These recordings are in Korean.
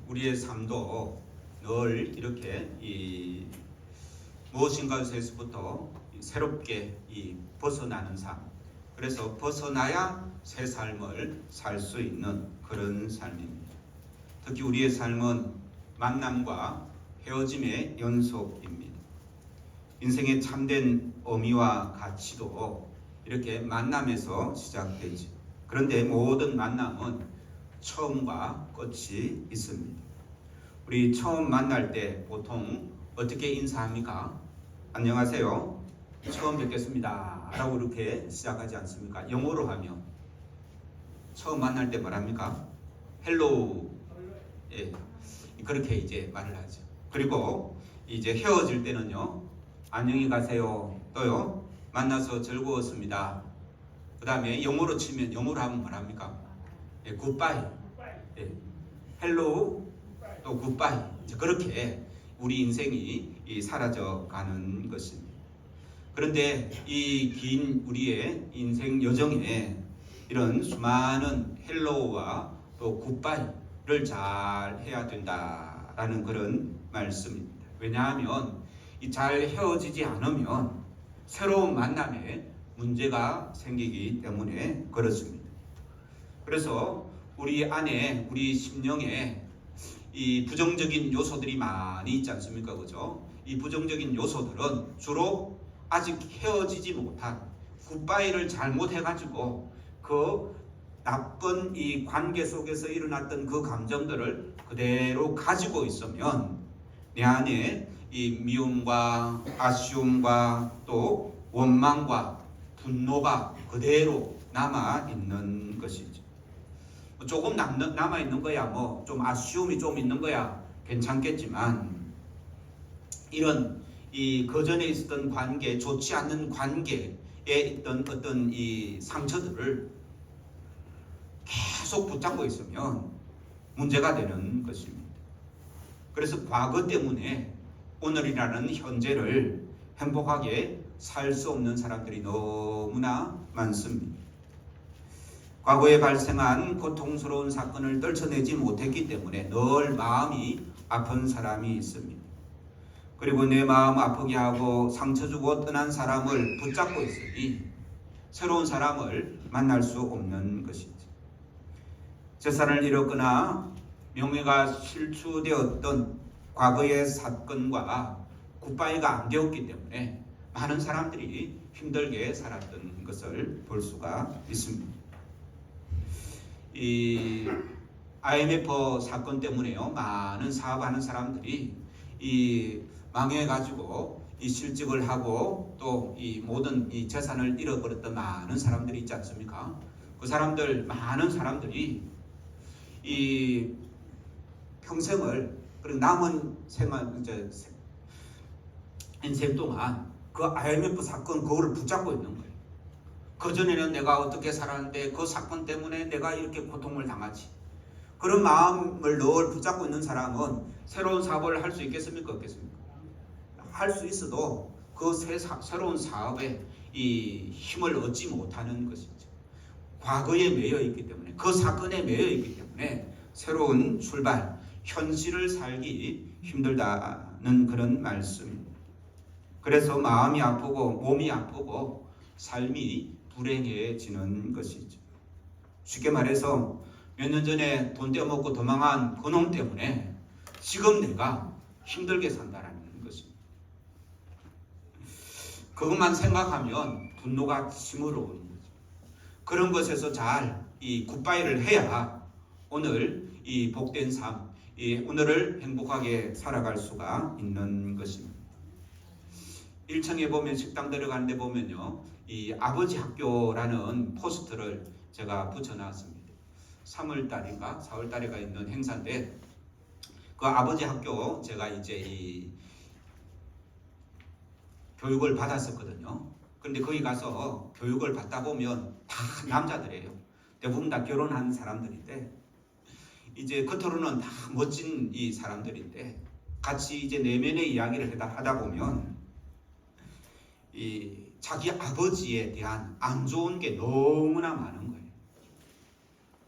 우리의 삶도 늘 이렇게 무엇인가에서부터 새롭게 벗어나는 삶. 그래서 벗어나야 새 삶을 살 수 있는 그런 삶입니다. 특히 우리의 삶은 만남과 헤어짐의 연속입니다. 인생의 참된 의미와 가치도 이렇게 만남에서 시작되죠. 그런데 모든 만남은 처음과 끝이 있습니다. 우리 처음 만날 때 보통 어떻게 인사합니까? 안녕하세요. 처음 뵙겠습니다. 라고 이렇게 시작하지 않습니까? 영어로 하면 처음 만날 때 뭐랍니까? 헬로우. 예, 그렇게 이제 말을 하죠. 그리고 이제 헤어질 때는요. 안녕히 가세요. 또요. 만나서 즐거웠습니다. 그 다음에 영어로 치면 영어로 하면 뭐랍니까? 예, 굿바이. 예, 헬로우. 또 굿바이. 그렇게 우리 인생이 사라져 가는 것입니다. 그런데 이 긴 우리의 인생 여정에 이런 수많은 헬로우와 또 굿바이를 잘 해야 된다라는 그런 말씀입니다. 왜냐하면 잘 헤어지지 않으면 새로운 만남에 문제가 생기기 때문에 그렇습니다. 그래서 우리 안에 우리 심령에 이 부정적인 요소들이 많이 있지 않습니까? 그죠? 이 부정적인 요소들은 주로 아직 헤어지지 못한 굿바이를 잘못해가지고 그 나쁜 이 관계 속에서 일어났던 그 감정들을 그대로 가지고 있으면 내 안에 이 미움과 아쉬움과 또 원망과 분노가 그대로 남아 있는 것이죠. 조금 남아 있는 거야, 뭐 좀 아쉬움이 좀 있는 거야 괜찮겠지만 이런 이 그전에 있었던 관계, 좋지 않는 관계에 있던 어떤 이 상처들을 계속 붙잡고 있으면 문제가 되는 것입니다. 그래서 과거 때문에 오늘이라는 현재를 행복하게 살 수 없는 사람들이 너무나 많습니다. 과거에 발생한 고통스러운 사건을 떨쳐내지 못했기 때문에 늘 마음이 아픈 사람이 있습니다. 그리고 내 마음 아프게 하고 상처 주고 떠난 사람을 붙잡고 있으니 새로운 사람을 만날 수 없는 것이죠. 재산을 잃었거나 명예가 실추되었던 과거의 사건과 굿바이가 안 되었기 때문에 많은 사람들이 힘들게 살았던 것을 볼 수가 있습니다. 이 IMF 사건 때문에요. 많은 사업하는 사람들이 이 망해가지고 이 실직을 하고 또 이 모든 이 재산을 잃어버렸던 많은 사람들이 있지 않습니까? 그 사람들 많은 사람들이 이 평생을 그리고 남은 생활 이제 인생 동안 그 IMF 사건 그거를 붙잡고 있는 거예요. 그전에는 내가 어떻게 살았는데 그 사건 때문에 내가 이렇게 고통을 당하지. 그런 마음을 늘 붙잡고 있는 사람은 새로운 사업을 할 수 있겠습니까? 없겠습니까? 할 수 있어도 그 새로운 사업에 이 힘을 얻지 못하는 것이죠. 과거에 매여 있기 때문에 그 사건에 매여 있기 때문에 새로운 출발, 현실을 살기 힘들다는 그런 말씀입니다. 그래서 마음이 아프고 몸이 아프고 삶이 불행해지는 것이죠. 쉽게 말해서 몇 년 전에 돈 떼어먹고 도망한 그놈 때문에 지금 내가 힘들게 산다라는 것입니다. 그것만 생각하면 분노가 치밀어 오는 거죠. 그런 것에서 잘 이 굿바이를 해야 오늘 이 복된 삶, 이 오늘을 행복하게 살아갈 수가 있는 것입니다. 1층에 보면 식당 들어가는데 보면요, 이 아버지 학교라는 포스터를 제가 붙여놨습니다. 3월달인가 4월달에가 있는 행사인데 그 아버지 학교 제가 이제 이 교육을 받았었거든요. 그런데 거기 가서 교육을 받다 보면 다 남자들이에요. 대부분 다 결혼한 사람들인데 이제 겉으로는 다 멋진 이 사람들인데 같이 이제 내면의 이야기를 하다 보면 이 자기 아버지에 대한 안 좋은 게 너무나 많은 거예요.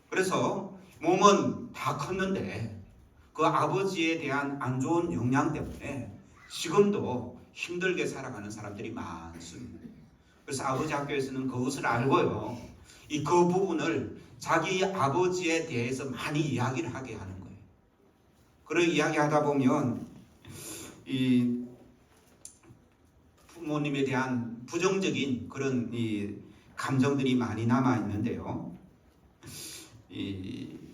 그래서 몸은 다 컸는데 그 아버지에 대한 안 좋은 영향 때문에 지금도 힘들게 살아가는 사람들이 많습니다. 그래서 아버지 학교에서는 그것을 알고요. 그 부분을 자기 아버지에 대해서 많이 이야기를 하게 하는 거예요. 그런 이야기하다 보면 이 부모님에 대한 부정적인 그런 감정들이 많이 남아 있는데요.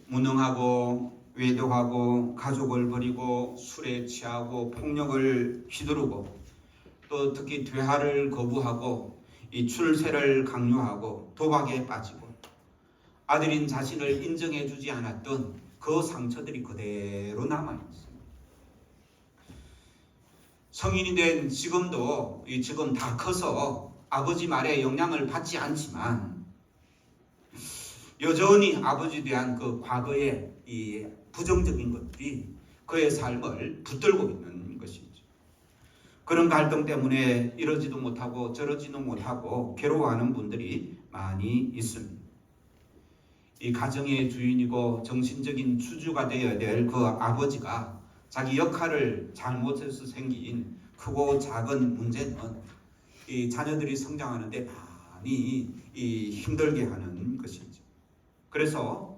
무능하고 외도하고 가족을 버리고 술에 취하고 폭력을 휘두르고 또 특히 퇴화를 거부하고 이 출세를 강요하고 도박에 빠지고 아들인 자신을 인정해주지 않았던 그 상처들이 그대로 남아있습니다. 성인이 된 지금도 지금 다 커서 아버지 말에 영향을 받지 않지만 여전히 아버지에 대한 그 과거의 이 부정적인 것들이 그의 삶을 붙들고 있는 것이죠. 그런 갈등 때문에 이러지도 못하고 저러지도 못하고 괴로워하는 분들이 많이 있습니다. 이 가정의 주인이고 정신적인 주주가 되어야 될 그 아버지가 자기 역할을 잘못해서 생긴 크고 작은 문제는 이 자녀들이 성장하는데 많이 힘들게 하는 것이죠. 그래서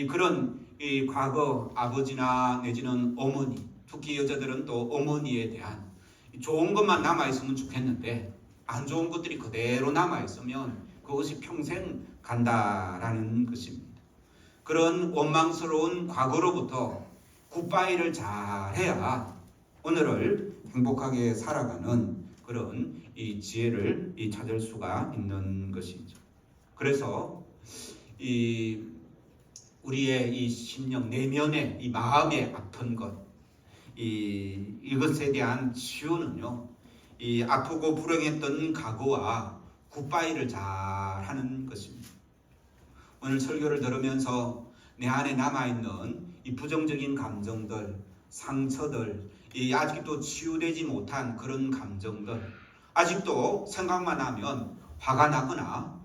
그런 과거 아버지나 내지는 어머니, 특히 여자들은 또 어머니에 대한 좋은 것만 남아있으면 좋겠는데 안 좋은 것들이 그대로 남아있으면 그것이 평생 간다라는 것입니다. 그런 원망스러운 과거로부터 굿바이를 잘해야 오늘을 행복하게 살아가는 그런 지혜를 찾을 수가 있는 것이죠. 그래서 우리의 이 심령 내면의 이 마음에 아픈 것, 이것에 대한 치유는요, 아프고 불행했던 과거와 굿바이를 잘 하는 것입니다. 오늘 설교를 들으면서 내 안에 남아있는 이 부정적인 감정들, 상처들, 아직도 치유되지 못한 그런 감정들, 아직도 생각만 하면 화가 나거나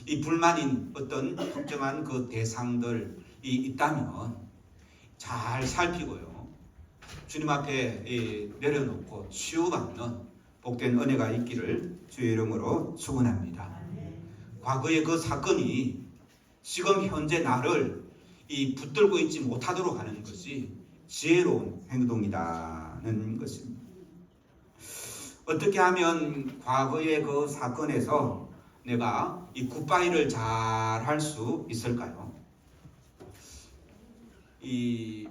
이 불만인 어떤 특정한 그 대상들이 있다면 잘 살피고요. 주님 앞에 내려놓고 치유받는 복된 은혜가 있기를 주의 이름으로 축원합니다. 과거의 그 사건이 지금 현재 나를 붙들고 있지 못하도록 하는 것이 지혜로운 행동이라는 것입니다. 어떻게 하면 과거의 그 사건에서 내가 이 굿바이를 잘 할 수 있을까요?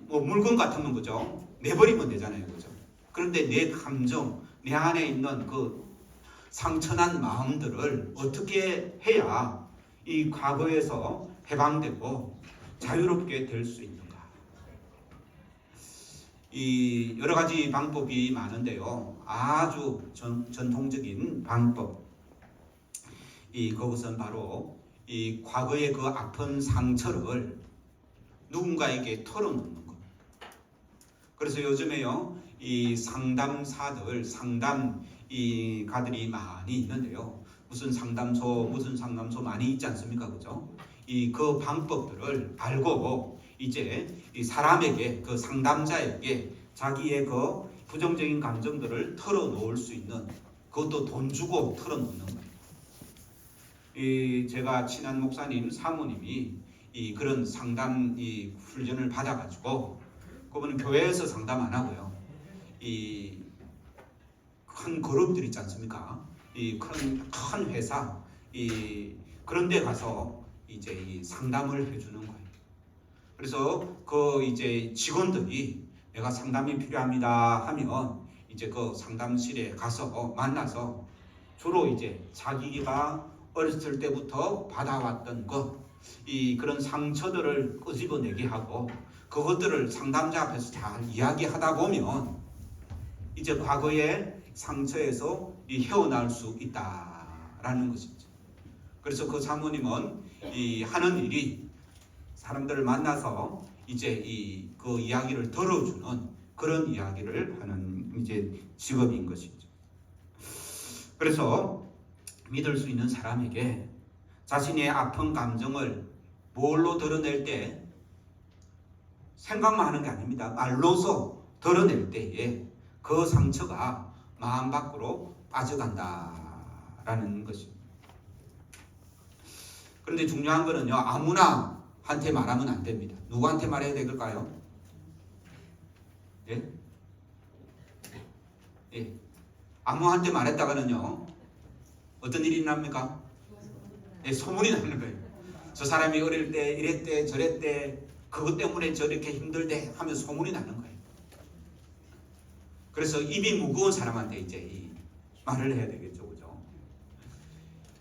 뭐 물건 같으면 그죠? 내버리면 되잖아요, 그죠? 그런데 내 감정, 내 안에 있는 그 상처난 마음들을 어떻게 해야 이 과거에서 해방되고 자유롭게 될 수 있는가? 여러 가지 방법이 많은데요. 아주 전통적인 방법. 그것은 바로 과거의 그 아픈 상처를 누군가에게 털어놓는 것. 그래서 요즘에요, 상담사들, 가들이 많이 있는데요. 무슨 상담소 많이 있지 않습니까? 그죠? 그 방법들을 알고 이제 이 사람에게, 그 상담자에게 자기의 그 부정적인 감정들을 털어놓을 수 있는, 그것도 돈 주고 털어놓는 거예요. 제가 친한 목사님 사모님이 그런 상담 훈련을 받아가지고, 그분은 교회에서 상담 안 하고요. 큰 그룹들 있지 않습니까? 큰 회사, 그런 데 가서 이제 상담을 해주는 거예요. 그래서 이제 직원들이 내가 상담이 필요합니다 하면 이제 그 상담실에 가서 만나서 주로 이제 자기가 어렸을 때부터 받아왔던 그런 상처들을 끄집어내게 하고 그것들을 상담자 앞에서 잘 이야기하다 보면 이제 과거의 상처에서 헤어나올 수 있다라는 것이죠. 그래서 그 사모님은 하는 일이 사람들을 만나서 이제 그 이야기를 들어주는 그런 이야기를 하는 이제 직업인 것이죠. 그래서 믿을 수 있는 사람에게 자신의 아픈 감정을 뭘로 드러낼 때 생각만 하는 게 아닙니다. 말로서 드러낼 때에 그 상처가 마음 밖으로 빠져간다라는 것입니다. 그런데 중요한 거는요, 아무나 한테 말하면 안 됩니다. 누구한테 말해야 될까요? 예? 예. 아무한테 말했다가는요, 어떤 일이 납니까? 예, 소문이 나는 거예요. 저 사람이 어릴 때 이랬대 저랬대 그것 때문에 저렇게 힘들대 하면 소문이 나는 거예요. 그래서 입이 무거운 사람한테 이제 이 말을 해야 되겠죠, 그죠?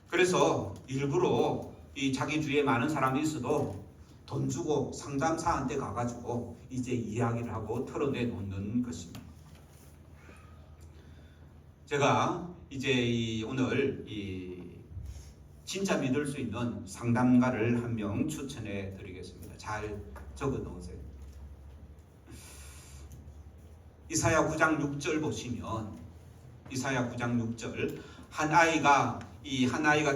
그래서 일부러 이 자기 주위에 많은 사람이 있어도 돈 주고 상담사한테 가가지고 이제 이야기를 하고 털어내 놓는 것입니다. 제가 이제 오늘 진짜 믿을 수 있는 상담가를 한 명 추천해 드리겠습니다. 잘 적어 놓으세요. 이사야 9장 6절 보시면, 이사야 9장 6절, 한 아이가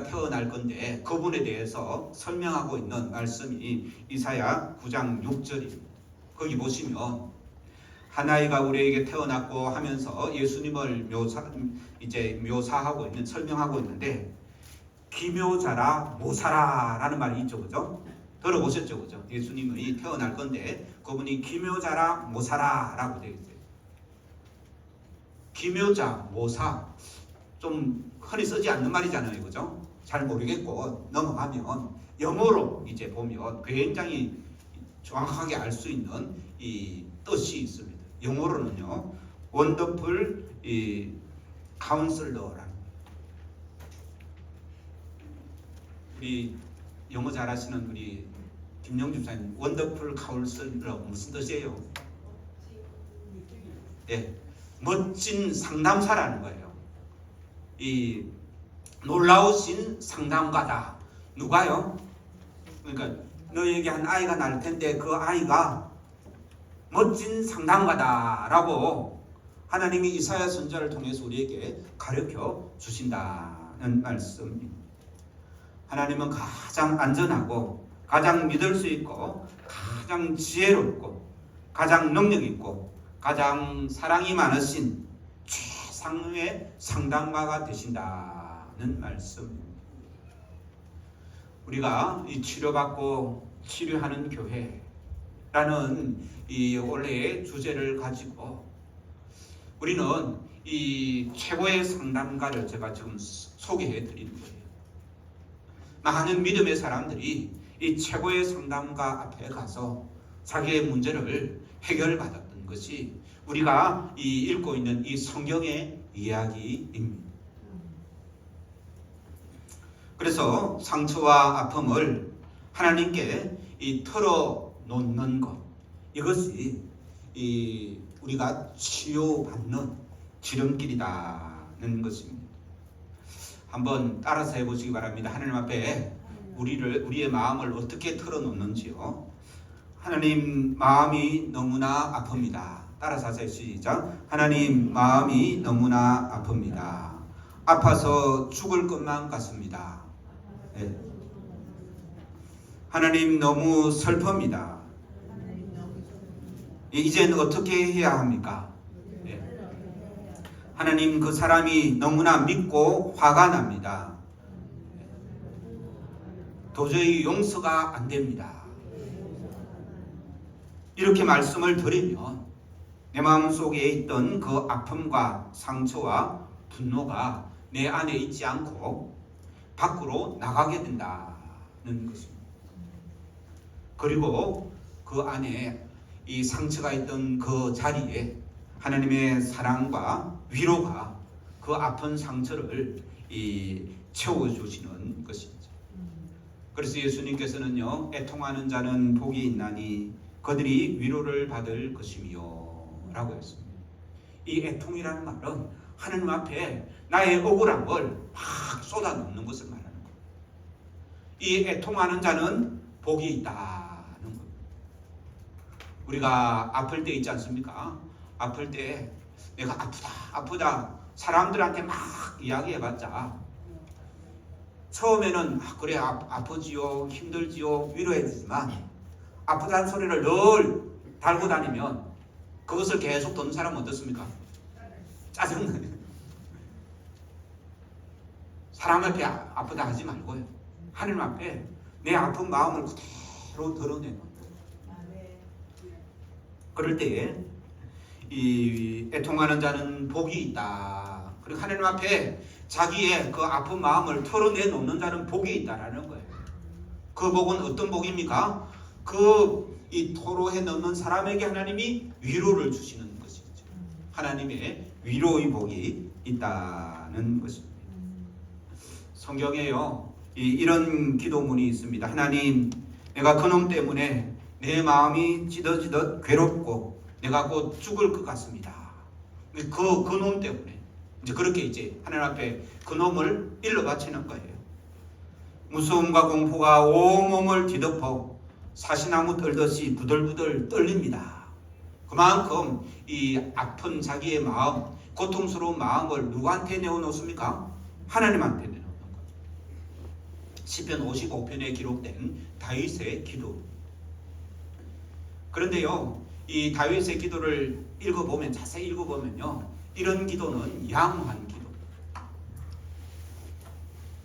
태어날 건데 그분에 대해서 설명하고 있는 말씀이 이사야 9장 6절입니다. 거기 보시면 한 아이가 우리에게 태어났고 하면서 예수님을 묘사하고 있는, 설명하고 있는데, 기묘자라 모사라라는 말이 있죠, 그죠? 들어보셨죠, 그죠? 예수님이 태어날 건데 그분이 기묘자라 모사라라고 되어 있어요. 기묘자, 모사, 좀 흔히 쓰지 않는 말이잖아요, 그죠? 잘 모르겠고 넘어가면 영어로 이제 보면 굉장히 정확하게 알 수 있는 이 뜻이 있습니다. 영어로는요, 원더풀 카운슬러라는, 우리 영어 잘하시는 우리 김영주 집사님, 원더풀 카운슬러 무슨 뜻이에요? 예, 멋진 상담사라는 거예요. 이 놀라우신 상담가다. 누가요? 그러니까 너에게 한 아이가 날 텐데 그 아이가 멋진 상담가다라고 하나님이 이사야 선지자를 통해서 우리에게 가르쳐 주신다는 말씀입니다. 하나님은 가장 안전하고 가장 믿을 수 있고 가장 지혜롭고 가장 능력 있고 가장 사랑이 많으신 최상의 상담가가 되신다는 말씀입니다. 우리가 이 치료받고 치료하는 교회라는 이 원래의 주제를 가지고 우리는 이 최고의 상담가를 제가 지금 소개해 드리는 거예요. 많은 믿음의 사람들이 이 최고의 상담가 앞에 가서 자기의 문제를 해결받았던 것이 우리가 읽고 있는 이 성경의 이야기입니다. 그래서 상처와 아픔을 하나님께 털어놓는 것, 이것이 우리가 치유받는 지름길이라는 것입니다. 한번 따라서 해보시기 바랍니다. 하나님 앞에 우리의 마음을 어떻게 털어놓는지요. 하나님, 마음이 너무나 아픕니다. 따라서 하세요. 시작. 하나님, 마음이 너무나 아픕니다. 아파서 죽을 것만 같습니다. 네. 하나님, 너무 슬픕니다. 이제는 어떻게 해야 합니까? 네. 하나님, 그 사람이 너무나 밉고 화가 납니다. 도저히 용서가 안 됩니다. 이렇게 말씀을 드리면 내 마음속에 있던 그 아픔과 상처와 분노가 내 안에 있지 않고 밖으로 나가게 된다는 것입니다. 그리고 그 안에 이 상처가 있던 그 자리에 하나님의 사랑과 위로가 그 아픈 상처를 채워주시는 것입니다. 그래서 예수님께서는요, 애통하는 자는 복이 있나니 그들이 위로를 받을 것이며 라고 했습니다. 이 애통이라는 말은 하나님 앞에 나의 억울한 걸 막 쏟아놓는 것을 말하는 거예요. 이 애통하는 자는 복이 있다는 겁니다. 우리가 아플 때 있지 않습니까? 아플 때 내가 아프다 사람들한테 막 이야기해봤자 처음에는 그래 아프지요 힘들지요 위로해 주지만 아프다는 소리를 늘 달고 다니면 그것을 계속 듣는 사람은 어떻습니까? 짜증나요. 사람 앞에 아프다 하지 말고요. 하나님 앞에 내 아픈 마음을 그대로 드러내는 거예요. 그럴 때에 이 애통하는 자는 복이 있다. 그리고 하나님 앞에 자기의 그 아픈 마음을 털어내놓는 자는 복이 있다라는 거예요. 그 복은 어떤 복입니까? 이 토로해 놓는 사람에게 하나님이 위로를 주시는 것이죠. 하나님의 위로의 복이 있다는 것입니다. 성경에요, 이런 기도문이 있습니다. 하나님, 내가 그놈 때문에 내 마음이 찢어지듯 괴롭고 내가 곧 죽을 것 같습니다. 그놈 때문에 이제 그렇게 이제 하나님 앞에 그놈을 일러 바치는 거예요. 무서움과 공포가 온몸을 뒤덮어 사시나무 떨듯이 부들부들 떨립니다. 그만큼 이 아픈 자기의 마음, 고통스러운 마음을 누구한테 내어놓습니까? 하나님한테 내놓는 거예요. 시편 55편에 기록된 다윗의 기도. 그런데요, 이 다윗의 기도를 읽어보면, 자세히 읽어보면요, 이런 기도는 양호한 기도.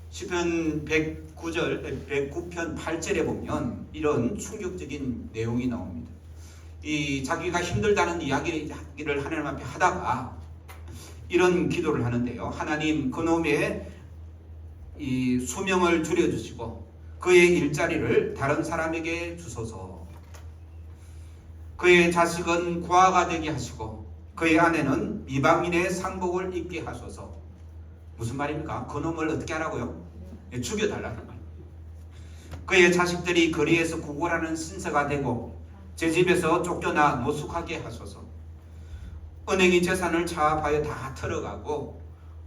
시편 109편 8절에 보면 이런 충격적인 내용이 나옵니다. 이 자기가 힘들다는 이야기를 하나님 앞에 하다가 이런 기도를 하는데요. 하나님, 그놈의 이 수명을 줄여주시고 그의 일자리를 다른 사람에게 주소서. 그의 자식은 고아가 되게 하시고 그의 아내는 이방인의 상복을 입게 하소서. 무슨 말입니까? 그놈을 어떻게 하라고요? 죽여달라는 말. 그의 자식들이 거리에서 구걸하는 신세가 되고 제 집에서 쫓겨나 노숙하게 하소서. 은행이 재산을 차압하여 다 털어가고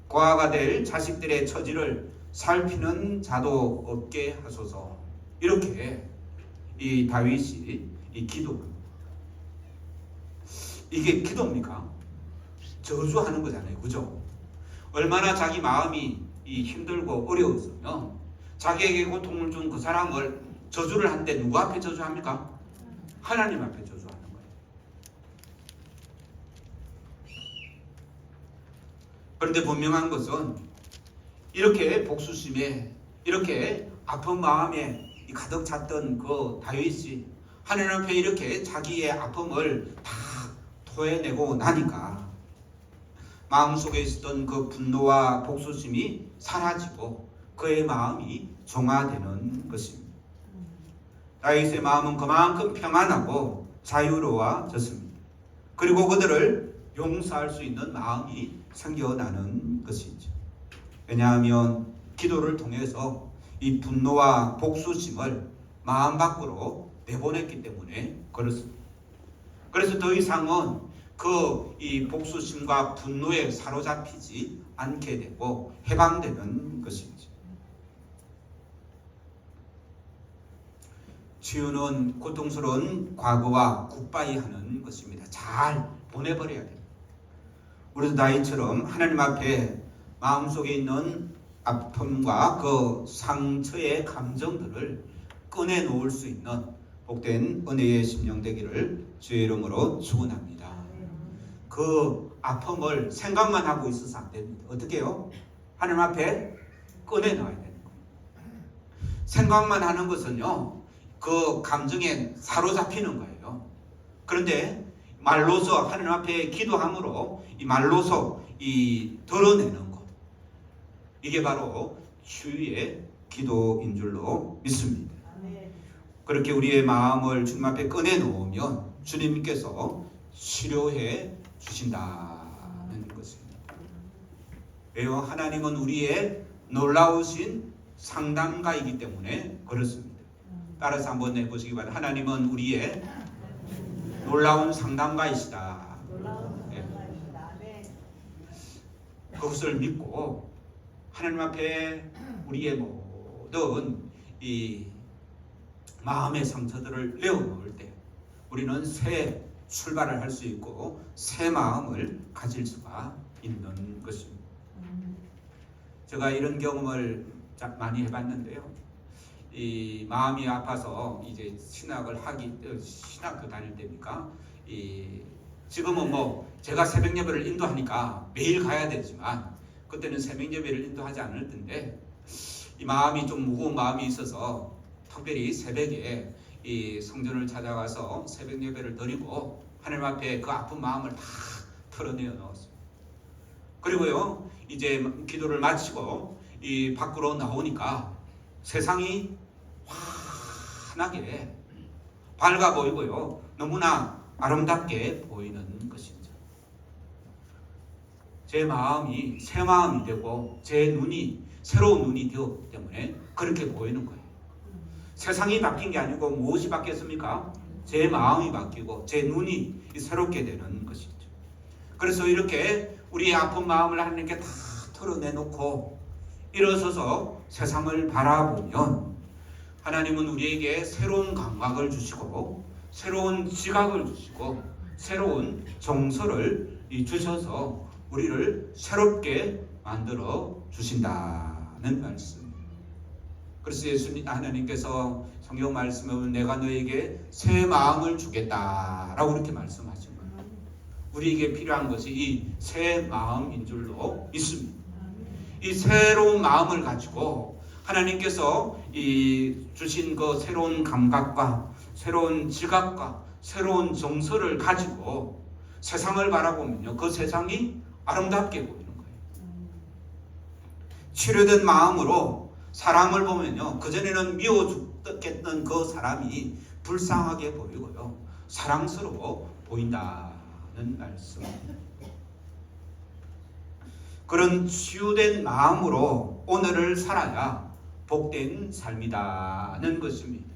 고아가 될 자식들의 처지를 살피는 자도 없게 하소서. 이렇게 이 다윗이 이 기도합니다. 이게 기도입니까? 저주하는 거잖아요, 그죠? 얼마나 자기 마음이 힘들고 어려웠으면 자기에게 고통을 준 그 사람을 저주를 한데 누구 앞에 저주합니까? 하나님 앞에 저주하는 거예요. 그런데 분명한 것은 이렇게 복수심에, 이렇게 아픈 마음에 가득 찼던 그 다윗이 하나님 앞에 이렇게 자기의 아픔을 다 토해내고 나니까 마음속에 있었던 그 분노와 복수심이 사라지고 그의 마음이 정화되는 것입니다. 다윗의 마음은 그만큼 평안하고 자유로워졌습니다. 그리고 그들을 용서할 수 있는 마음이 생겨나는 것이죠. 왜냐하면 기도를 통해서 이 분노와 복수심을 마음 밖으로 내보냈기 때문에 그렇습니다. 그래서 더 이상은 이 복수심과 분노에 사로잡히지 않게 되고 해방되는 것이죠. 치유는 고통스러운 과거와 굿바이 하는 것입니다. 잘 보내버려야 됩니다. 우리도 다윗처럼 하나님 앞에 마음속에 있는 아픔과 그 상처의 감정들을 꺼내놓을 수 있는 복된 은혜의 심령 되기를 주의 이름으로 축원합니다. 그 아픔을 생각만 하고 있어서 안 됩니다. 어떻게 해요? 하나님 앞에 꺼내놔야 되는 거예요. 생각만 하는 것은요, 그 감정에 사로잡히는 거예요. 그런데 말로서 하나님 앞에 기도함으로 이 말로서 드러내는 것, 이게 바로 치유의 기도인 줄로 믿습니다. 그렇게 우리의 마음을 주님 앞에 꺼내놓으면 주님께서 치료해 주신다는 것입니다. 왜요? 하나님은 우리의 놀라우신 상담가이기 때문에 그렇습니다. 따라서 한번 해보시기 바랍니다. 하나님은 우리의 놀라운 상담가이시다. 네. 그것을 믿고 하나님 앞에 우리의 모든 이 마음의 상처들을 내어놓을 때 우리는 새 출발을 할 수 있고 새 마음을 가질 수가 있는 것입니다. 제가 이런 경험을 많이 해봤는데요. 이 마음이 아파서 이제 신학교 다닐 때니까 지금은 뭐 제가 새벽 예배를 인도하니까 매일 가야 되지만 그때는 새벽 예배를 인도하지 않을 텐데 이 마음이 좀 무거운 마음이 있어서 특별히 새벽에 이 성전을 찾아가서 새벽 예배를 드리고 하나님 앞에 그 아픈 마음을 다 털어내어 넣었습니다. 그리고요 이제 기도를 마치고 이 밖으로 나오니까 세상이 환하게 밝아 보이고요 너무나 아름답게 보이는 것이죠. 제 마음이 새 마음이 되고 제 눈이 새로운 눈이 되었기 때문에 그렇게 보이는 거예요. 세상이 바뀐 게 아니고 무엇이 바뀌었습니까? 제 마음이 바뀌고 제 눈이 새롭게 되는 것이죠. 그래서 이렇게 우리의 아픈 마음을 하나님께 다 털어내놓고 일어서서 세상을 바라보면 하나님은 우리에게 새로운 감각을 주시고 새로운 지각을 주시고 새로운 정서를 주셔서 우리를 새롭게 만들어 주신다는 말씀. 그래서 하나님께서 성경 말씀을 내가 너에게 새 마음을 주겠다라고 이렇게 말씀하신 거예요. 우리에게 필요한 것이 이 새 마음인 줄로 믿습니다. 이 새로운 마음을 가지고 하나님께서 주신 그 새로운 감각과 새로운 지각과 새로운 정서를 가지고 세상을 바라보면요 그 세상이 아름답게 보이는 거예요. 치료된 마음으로 사람을 보면요 그전에는 미워 죽겠던 그 사람이 불쌍하게 보이고요 사랑스러워 보인다는 말씀입니다. 그런 치유된 마음으로 오늘을 살아야 복된 삶이다는 것입니다.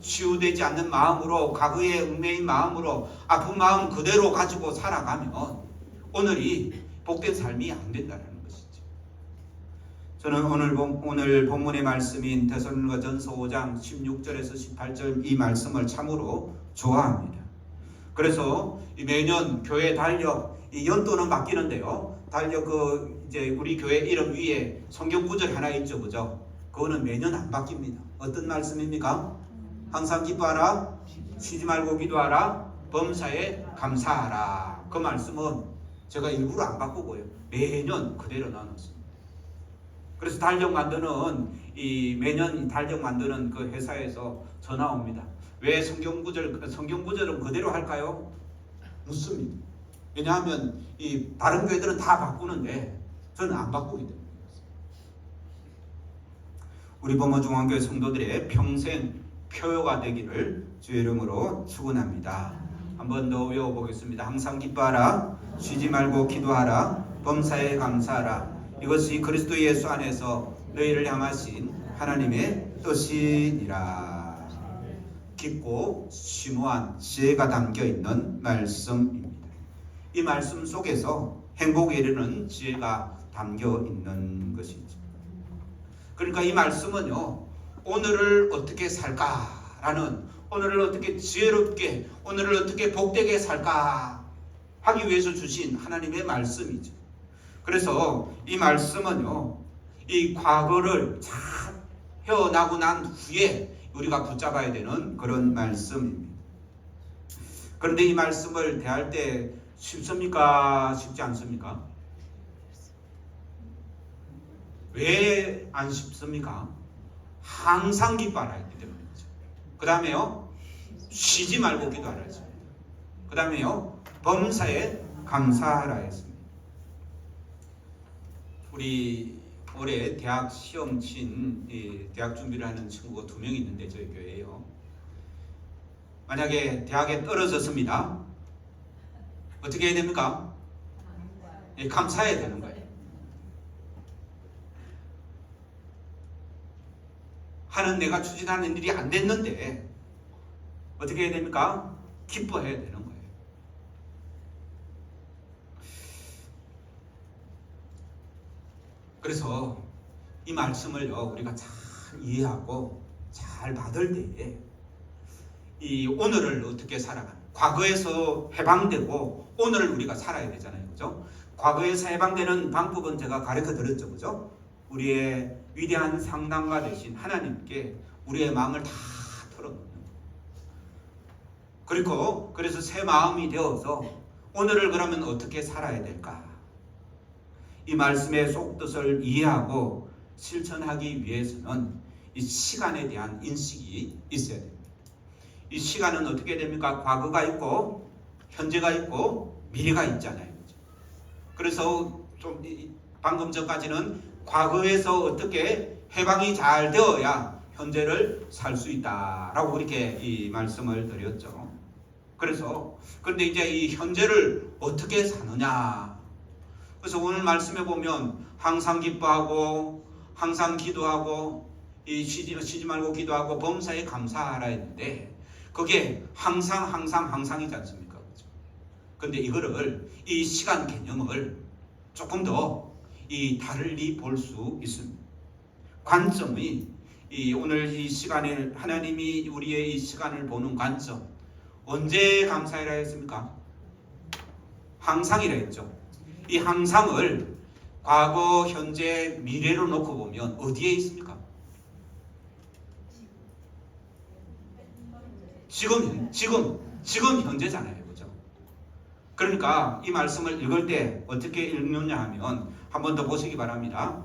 치유되지 않는 마음으로 과거의 얽매인 마음으로 아픈 마음 그대로 가지고 살아가면 오늘이 복된 삶이 안 된다는 것이죠. 저는 오늘 본문의 말씀인 데살로니가전서 5장 16절에서 18절 이 말씀을 참으로 좋아합니다. 그래서 매년 교회 달력 이 연도는 바뀌는데요. 달력 이제 우리 교회 이름 위에 성경 구절 하나 있죠, 그죠? 그거는 매년 안 바뀝니다. 어떤 말씀입니까? 항상 기뻐하라, 쉬지 말고 기도하라, 범사에 감사하라. 그 말씀은 제가 일부러 안 바꾸고요. 매년 그대로 나눴습니다. 그래서 달력 만드는 매년 달력 만드는 그 회사에서 전화 옵니다. 왜 성경 구절은 그대로 할까요? 묻습니다. 왜냐하면 다른 교회들은 다 바꾸는데 저는 안 바꾸기 때문에 우리 범어중앙교회 성도들의 평생 표효가 되기를 주의 이름으로 축원합니다. 한 번 더 외워보겠습니다. 항상 기뻐하라, 쉬지 말고 기도하라, 범사에 감사하라. 이것이 그리스도 예수 안에서 너희를 향하신 하나님의 뜻이니라. 깊고 심오한 지혜가 담겨있는 말씀입니다. 이 말씀 속에서 행복에 이르는 지혜가 담겨있는 것이죠. 그러니까 이 말씀은요 오늘을 어떻게 살까라는 오늘을 어떻게 지혜롭게 오늘을 어떻게 복되게 살까 하기 위해서 주신 하나님의 말씀이죠. 그래서 이 말씀은요 이 과거를 잘 헤어나고 난 후에 우리가 붙잡아야 되는 그런 말씀입니다. 그런데 이 말씀을 대할 때 쉽습니까? 쉽지 않습니까? 왜 안 쉽습니까? 항상 기뻐하라 했기 때문이죠. 그 다음에요 쉬지 말고 기도하라 했습니다. 그 다음에요 범사에 감사하라 했습니다. 우리 올해 대학 시험 친 대학 준비를 하는 친구가 2명 있는데 저희 교회에요. 만약에 대학에 떨어졌습니다. 어떻게 해야 됩니까? 감사해야 되는 거예요. 하는 내가 추진하는 일이 안 됐는데 어떻게 해야 됩니까? 기뻐해야 되는 거예요. 그래서 이 말씀을요 우리가 잘 이해하고 잘 받을 때에 이 오늘을 어떻게 살아가는 과거에서 해방되고 오늘을 우리가 살아야 되잖아요, 그죠? 과거에서 해방되는 방법은 제가 가르쳐 드렸죠, 그죠? 우리의 위대한 상담가 되신 하나님께 우리의 마음을 다 털어놓는 거예요. 그래서 새 마음이 되어서 오늘을 그러면 어떻게 살아야 될까? 이 말씀의 속뜻을 이해하고 실천하기 위해서는 이 시간에 대한 인식이 있어야 됩니다. 이 시간은 어떻게 됩니까? 과거가 있고 현재가 있고 미래가 있잖아요. 그래서 좀 방금 전까지는 과거에서 어떻게 해방이 잘 되어야 현재를 살 수 있다라고 이렇게 이 말씀을 드렸죠. 그런데 이제 이 현재를 어떻게 사느냐. 그래서 오늘 말씀에 보면 항상 기뻐하고 항상 기도하고 쉬지 말고 기도하고 범사에 감사하라 했는데 그게 항상이지 않습니까? 그런데 이거를 이 시간 개념을 조금 더 달리 볼 수 있습니다. 관점이 오늘 이 시간에 하나님이 우리의 이 시간을 보는 관점, 언제 감사해라 했습니까? 항상이라 했죠. 이 항상을 과거, 현재, 미래로 놓고 보면 어디에 있습니까? 지금 현재잖아요. 그죠? 그러니까 이 말씀을 읽을 때 어떻게 읽느냐 하면 한 번 더 보시기 바랍니다.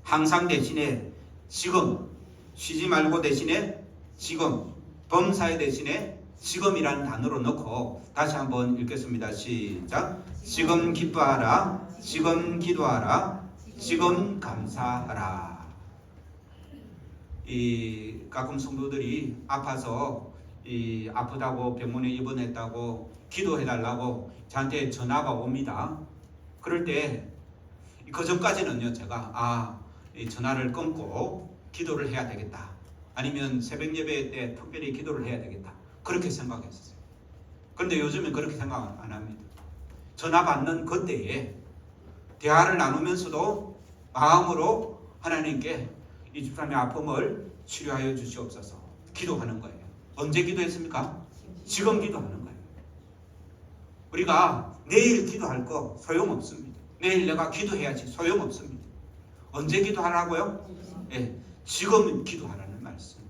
항상 대신에 지금, 쉬지 말고 대신에 지금, 범사에 대신에 지금이라는 단어로 넣고 다시 한번 읽겠습니다. 시작. 지금 기뻐하라, 지금 기도하라, 지금 감사하라. 가끔 성도들이 아파서 아프다고 병원에 입원했다고 기도해달라고 저한테 전화가 옵니다. 그럴 때 그 전까지는요, 제가 이 전화를 끊고 기도를 해야 되겠다. 아니면 새벽 예배 때 특별히 기도를 해야 되겠다. 그렇게 생각했었어요. 그런데 요즘은 그렇게 생각 안 합니다. 전화 받는 그때에 대화를 나누면서도 마음으로 하나님께 이 집사람의 아픔을 치료하여 주시옵소서 기도하는 거예요. 언제 기도했습니까? 지금 기도하는 거예요. 우리가 내일 기도할 거 소용없습니다. 내일 내가 기도해야지 소용없습니다. 언제 기도하라고요? 네, 지금 기도하라는 말씀.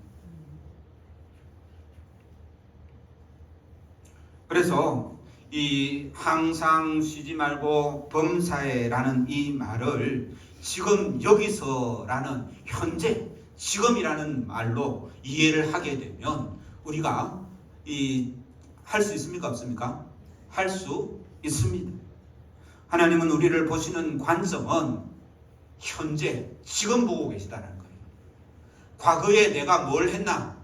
그래서 이 항상 쉬지 말고 범사에라는 이 말을 지금 여기서라는 현재 지금이라는 말로 이해를 하게 되면 우리가 할 수 있습니까? 없습니까? 할 수 있습니다. 하나님은 우리를 보시는 관점은 현재 지금 보고 계시다는 거예요. 과거에 내가 뭘 했나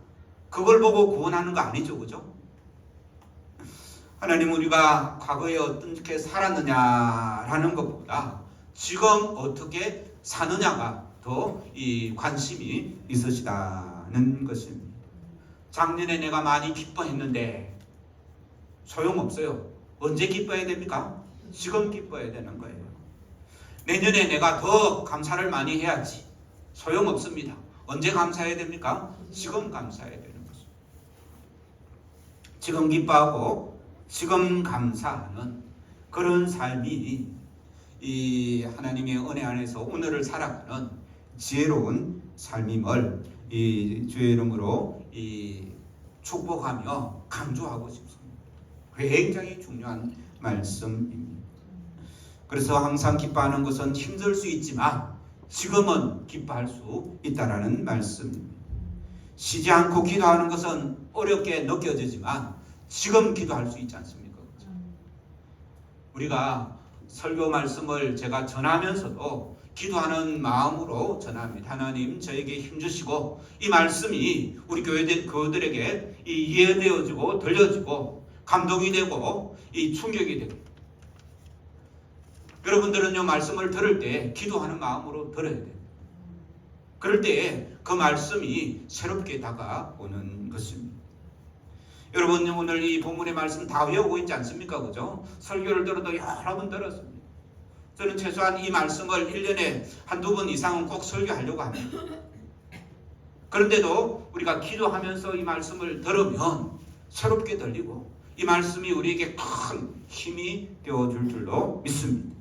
그걸 보고 구원하는 거 아니죠. 그죠? 하나님은 우리가 과거에 어떻게 살았느냐라는 것보다 지금 어떻게 사느냐가 더 관심이 있으시다는 것입니다. 작년에 내가 많이 기뻐했는데 소용없어요. 언제 기뻐해야 됩니까? 지금 기뻐해야 되는 거예요. 내년에 내가 더 감사를 많이 해야지. 소용없습니다. 언제 감사해야 됩니까? 지금 감사해야 되는 것입니다. 지금 기뻐하고 지금 감사하는 그런 삶이 이 하나님의 은혜 안에서 오늘을 살아가는 지혜로운 삶임을 주의 이름으로 축복하며 강조하고 싶습니다. 굉장히 중요한 말씀입니다. 그래서 항상 기뻐하는 것은 힘들 수 있지만 지금은 기뻐할 수 있다라는 말씀입니다. 쉬지 않고 기도하는 것은 어렵게 느껴지지만 지금 기도할 수 있지 않습니까? 우리가 설교 말씀을 제가 전하면서도 기도하는 마음으로 전합니다. 하나님 저에게 힘주시고 이 말씀이 우리 교회들에게 이해되어지고 들려지고 감동이 되고 충격이 되고 여러분들은요 말씀을 들을 때 기도하는 마음으로 들어야 돼요. 그럴 때 그 말씀이 새롭게 다가오는 것입니다. 여러분 오늘 이 본문의 말씀 다 외우고 있지 않습니까? 그죠? 설교를 들어도 여러 번 들었습니다. 저는 최소한 이 말씀을 1년에 한두 번 이상은 꼭 설교하려고 합니다. 그런데도 우리가 기도하면서 이 말씀을 들으면 새롭게 들리고 이 말씀이 우리에게 큰 힘이 되어줄 줄로 믿습니다.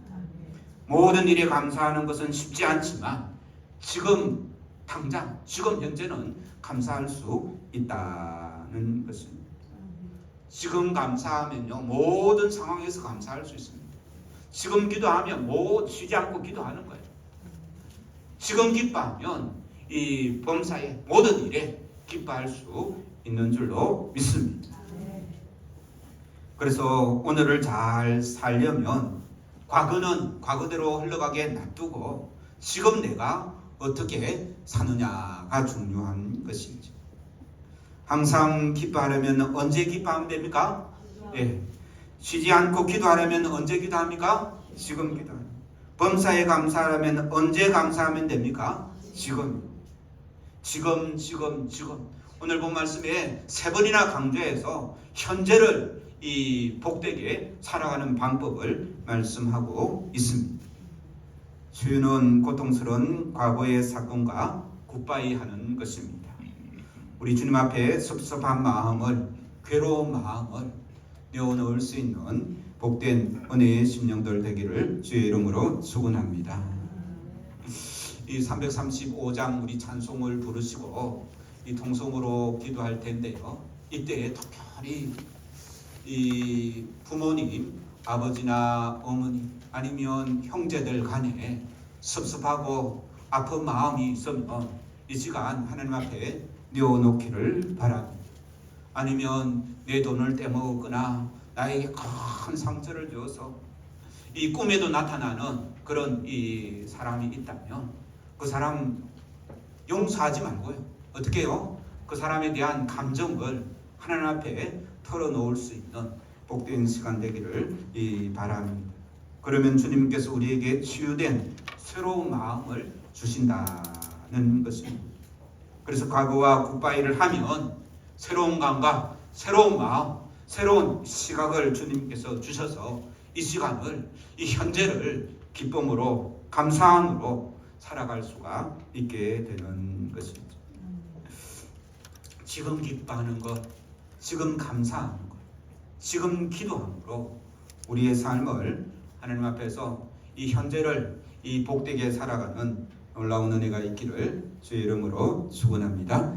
모든 일에 감사하는 것은 쉽지 않지만 지금 당장 지금 현재는 감사할 수 있다는 것입니다. 지금 감사하면요 모든 상황에서 감사할 수 있습니다. 지금 기도하면 쉬지 않고 기도하는 거예요. 지금 기뻐하면 이 범사의 모든 일에 기뻐할 수 있는 줄로 믿습니다. 그래서 오늘을 잘 살려면 과거는 과거대로 흘러가게 놔두고 지금 내가 어떻게 사느냐가 중요한 것이죠. 항상 기뻐하려면 언제 기뻐하면 됩니까? 네. 쉬지 않고 기도하려면 언제 기도합니까? 지금 기도합니다. 범사에 감사하려면 언제 감사하면 됩니까? 지금. 오늘 본 말씀에 3번이나 강조해서 현재를 이 복되게 살아가는 방법을 말씀하고 있습니다. 수유는 고통스러운 과거의 사건과 굿바이 하는 것입니다. 우리 주님 앞에 섭섭한 마음을, 괴로운 마음을 내어놓을 수 있는 복된 은혜의 심령들 되기를 주의 이름으로 축원합니다. 이 335장 우리 찬송을 부르시고 이 통성으로 기도할 텐데요. 이때 특별히 이 부모님, 아버지나 어머니 아니면 형제들 간에 섭섭하고 아픈 마음이 있으면 이 시간 하나님 앞에 내어놓기를 바랍니다. 아니면 내 돈을 떼먹었거나 나에게 큰 상처를 주어서 이 꿈에도 나타나는 그런 이 사람이 있다면 그 사람 용서하지 말고요. 어떻게 해요? 그 사람에 대한 감정을 하나님 앞에 털어놓을 수 있는 복된 시간 되기를 바랍니다. 그러면 주님께서 우리에게 치유된 새로운 마음을 주신다는 것입니다. 그래서 과거와 굿바이를 하면 새로운 감각, 새로운 마음, 새로운 시각을 주님께서 주셔서 이 시간을, 이 현재를 기쁨으로, 감사함으로 살아갈 수가 있게 되는 것입니다. 지금 기뻐하는 것, 지금 감사하는 것, 지금 기도함으로 우리의 삶을 하나님 앞에서 이 현재를 이 복되게 살아가는 놀라운 은혜가 있기를 주의 이름으로 축원합니다.